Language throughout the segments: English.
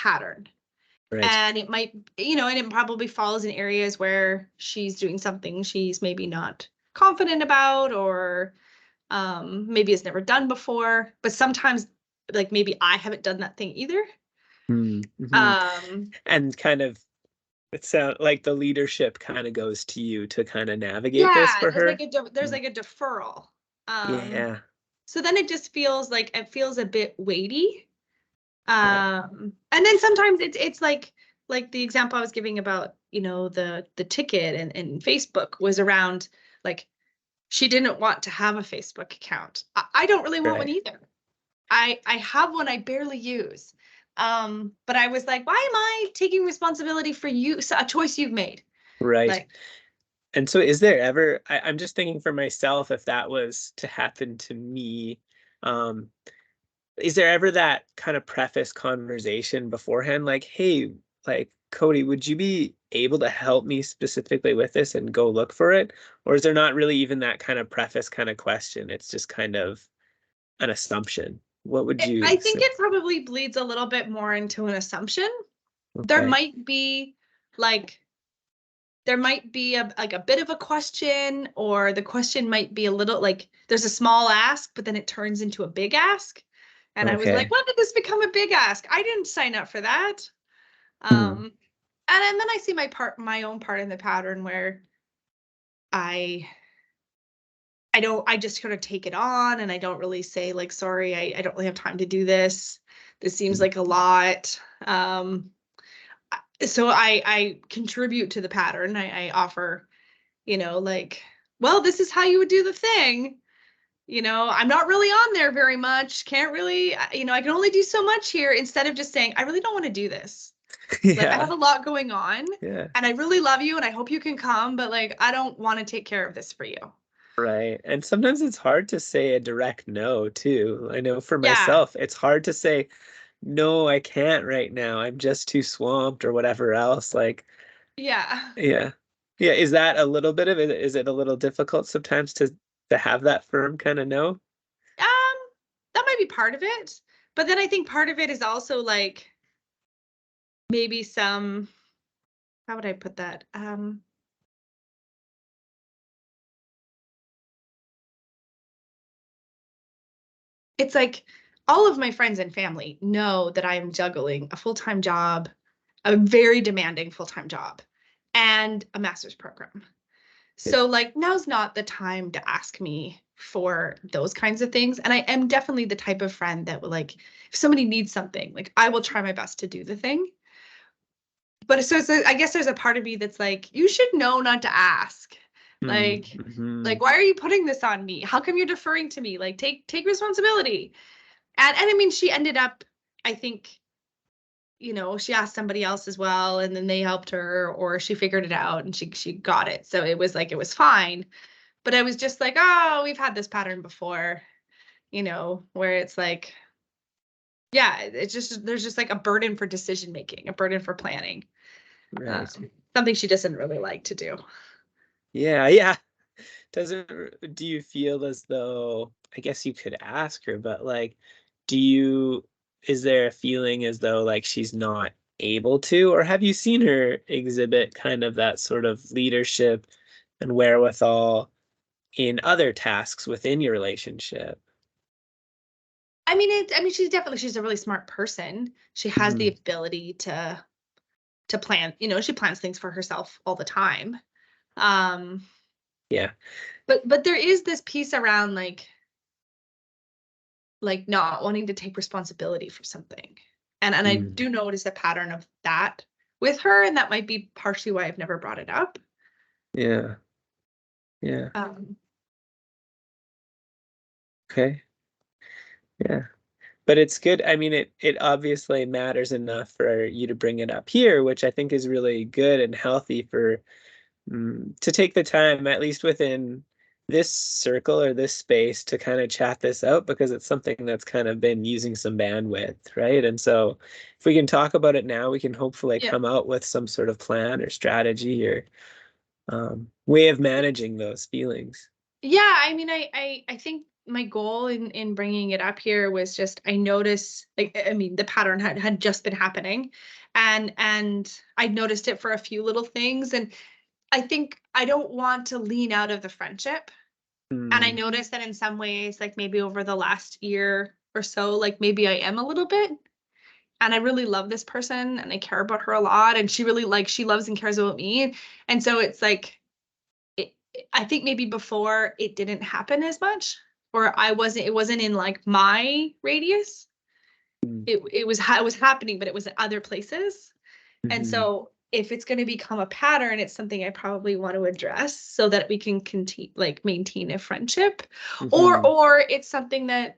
pattern. Right. And it might, and it probably falls in areas where she's doing something she's maybe not confident about, or maybe has never done before. But sometimes, like, maybe I haven't done that thing either. Mm-hmm. And kind of, it sounds like the leadership kind of goes to you to kind of navigate this for her. There's like a deferral. Yeah. So then it just feels a bit weighty. And then sometimes it's like the example I was giving about, the ticket and Facebook was around, like, she didn't want to have a Facebook account. I don't really want one either. I have one I barely use. But I was like, why am I taking responsibility for a choice you've made? Right. Like, and so is there ever, I'm just thinking for myself, if that was to happen to me, is there ever that kind of preface conversation beforehand, like, hey, like, Cody, would you be able to help me specifically with this and go look for it? Or is there not really even that kind of preface kind of question? It's just kind of an assumption. What would you I think it probably bleeds a little bit more into an assumption. Okay. There might be a bit of a question, or the question might be a little, like, there's a small ask, but then it turns into a big ask. And I was like, when did this become a big ask? I didn't sign up for that. And then I see my own part in the pattern where I just kind of take it on, and I don't really say, like, sorry, I don't really have time to do this. This seems like a lot. So I contribute to the pattern. I offer, like, well, this is how you would do the thing. I'm not really on there very much. Can't really, I can only do so much here, instead of just saying, I really don't want to do this. Like, I have a lot going on, and I really love you, and I hope you can come, but, like, I don't want to take care of this for you. Right. And sometimes it's hard to say a direct no, too. I know for myself, it's hard to say, no, I can't right now. I'm just too swamped or whatever else. Like, yeah. Is that a little bit of it? Is it a little difficult sometimes to have that firm kind of no? That might be part of it. But then I think part of it is also, like, maybe some, how would I put that? It's like, all of my friends and family know that I am juggling a full-time job, a very demanding full-time job, and a master's program. So, like, now's not the time to ask me for those kinds of things. And I am definitely the type of friend that will, like, if somebody needs something, like, I will try my best to do the thing. But so I guess there's a part of me that's like, you should know not to ask. Like, why are you putting this on me? How come you're deferring to me? Like, take responsibility. And I mean, she ended up, I think, she asked somebody else as well, and then they helped her, or she figured it out and she got it. So it was like, it was fine. But I was just like, oh, we've had this pattern before, where it's like, yeah, it's just, there's just like a burden for decision making, a burden for planning. Right. Something she doesn't really like to do. Yeah. Do you feel as though, I guess you could ask her, but, like, is there a feeling as though, like, she's not able to, or have you seen her exhibit kind of that sort of leadership and wherewithal in other tasks within your relationship? I mean, she's a really smart person. She has the ability to plan, she plans things for herself all the time. Yeah. But there is this piece around, like not wanting to take responsibility for something. And I do notice a pattern of that with her, and that might be partially why I've never brought it up. Yeah. Okay. Yeah. But it's good. I mean, it obviously matters enough for you to bring it up here, which I think is really good and healthy for to take the time, at least within this circle or this space, to kind of chat this out, because it's something that's kind of been using some bandwidth, right? And so if we can talk about it now, we can hopefully come out with some sort of plan or strategy or way of managing those feelings. Yeah, I mean, I think my goal in bringing it up here was just I noticed, like, I mean, the pattern had just been happening, and I noticed it for a few little things, and I think I don't want to lean out of the friendship. And I Mm, noticed that in some ways, like maybe over the last year or so, like maybe I am a little bit. And I really love this person and I care about her a lot. And she really like she loves and cares about me. And so it's like I think maybe before it didn't happen as much, or it wasn't in like my radius. mm, It was happening, but it was in other places. And mhm, so if it's going to become a pattern, it's something I probably want to address so that we can continue like maintain a friendship, mhm. or it's something that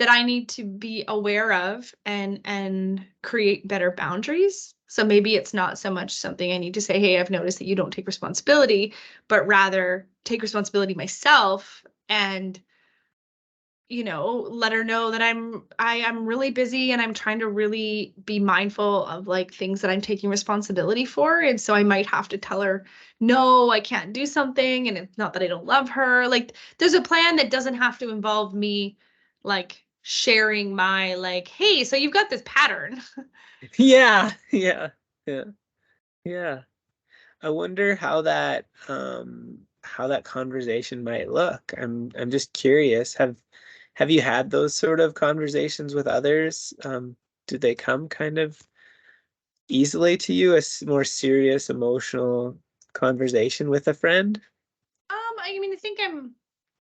I need to be aware of and create better boundaries. So maybe it's not so much something I need to say, hey, I've noticed that you don't take responsibility, but rather take responsibility myself and let her know that I am really busy and I'm trying to really be mindful of like things that I'm taking responsibility for. And so I might have to tell her, no, I can't do something. And it's not that I don't love her. Like there's a plan that doesn't have to involve me like sharing my like, hey, so you've got this pattern. Yeah, yeah, yeah, yeah. I wonder how that conversation might look. I'm just curious. Have you had those sort of conversations with others? Do they come kind of easily to you, a more serious emotional conversation with a friend? I mean, I think